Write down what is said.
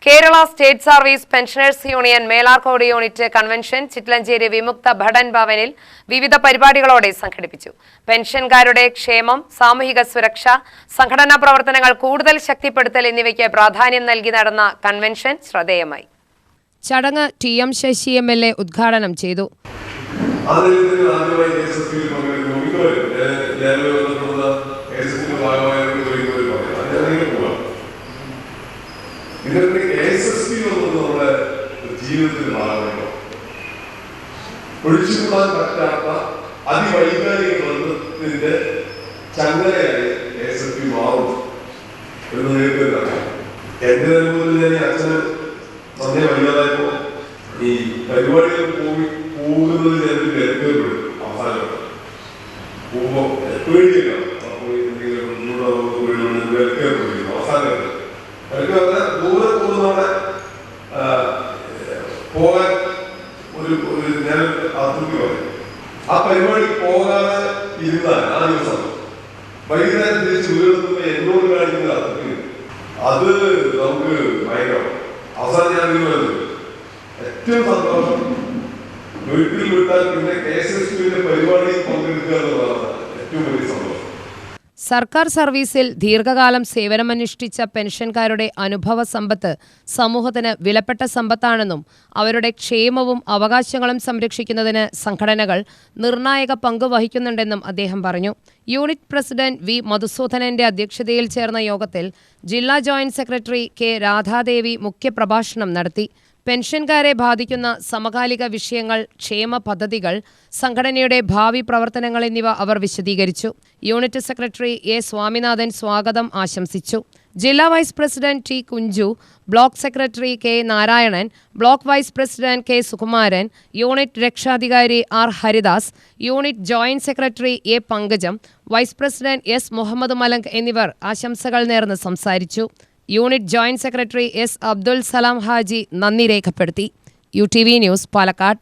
Kerala state service pensioners union Melarcode unit convention Chittalancheri വിമുക്ത ഭടൻ ഭവനിൽ വിവിധ പരിപാടികളോടെ സംഘടിപ്പിച്ചു. പെൻഷൻകാരുടെ ക്ഷേമം, സാമൂഹിക സുരക്ഷ, സംഘടനാ പ്രവർത്തനങ്ങൾ കൂടുതൽ ശക്തിപ്പെടുത്തൽ എന്നിവയ്ക്ക് പ്രാധാന്യം നൽകി നടന്ന കൺവെൻഷൻ ശ്രദ്ധേയമായി. ചടങ്ങ് ടി.എം. ശശി എം.എൽ.എ. ഉദ്ഘാടനം ചെയ്തു. നമ്മുടെ ജീവിതത്തിൽ മാറണം. ഒഴിച്ചുകൂടാൻ പറ്റാത്ത അതിവൈകാരിക ബന്ധത്തിന്റെ ചങ്ങലയായി ASSP മാറും എന്ന് നേരിട്ട് അറിയാം. എന്റെ അനുഭവത്തിൽ ഞാൻ അച്ഛന് നന്നേ വൈകാതായപ്പോ ഈ പരിപാടികൾ പോകുന്നതിൽ ഞാനൊരു തിരക്കേർപ്പെടും. അവസാനം പോകുമ്പോ പേടിയില്ല, തിരക്കേർപ്പെടും. അവസാനം ദൂരെ പോകുന്നവിടെ പോകാൻ ഒരു ഞാൻ അതൃപ്തി പറയും. ആ പരിപാടി പോകാതെ ഇരുന്നാൽ ആ ദിവസം വൈകുന്നേരം തിരിച്ച് വീടുന്നത് എന്നോട് കാണിക്കുന്ന അതൃപ്തി അത് നമുക്ക് ഭയങ്കരം. അവസാനം ഞാൻ തീരുമാനിച്ചത് ഏറ്റവും സന്തോഷം വീട്ടിൽ വിട്ടാൽ പിന്നെ ASSPയുടെ പരിപാടിയിൽ പങ്കെടുക്കുക എന്നുള്ളതാണ് ഏറ്റവും വലിയ സന്തോഷം. സർക്കാർ സർവീസിൽ ദീർഘകാലം സേവനമനുഷ്ഠിച്ച പെൻഷൻകാരുടെ അനുഭവ സമ്പത്ത് സമൂഹത്തിന് വിലപ്പെട്ട സമ്പത്താണെന്നും അവരുടെ ക്ഷേമവും അവകാശങ്ങളും സംരക്ഷിക്കുന്നതിന് സംഘടനകൾ നിർണായക പങ്ക് വഹിക്കുന്നുണ്ടെന്നും അദ്ദേഹം പറഞ്ഞു. Unit president V. മധുസൂദനന്റെ അധ്യക്ഷതയിൽ ചേർന്ന യോഗത്തിൽ ജില്ലാ ജോയിന്റ് സെക്രട്ടറി കെ. രാധാദേവി മുഖ്യപ്രഭാഷണം നടത്തി. പെൻഷൻകാരെ ബാധിക്കുന്ന സമകാലിക വിഷയങ്ങൾ, ക്ഷേമ പദ്ധതികൾ, സംഘടനയുടെ ഭാവി പ്രവർത്തനങ്ങൾ എന്നിവ അവർ വിശദീകരിച്ചു. Unit secretary A. സ്വാമിനാഥൻ സ്വാഗതം ആശംസിച്ചു. ജില്ലാ vice president T. Kunju, block secretary K. Narayanan, block vice president K. Sukumaran, unit രക്ഷാധികാരി R. Haridas, unit joint secretary A. Pankajam, vice president S. Muhammad Malank എന്നിവർ ആശംസകൾ നേർന്ന് സംസാരിച്ചു. Unit joint secretary S. Abdul Salam Haji നന്ദി രേഖപ്പെടുത്തി. UTV news, Palakkad.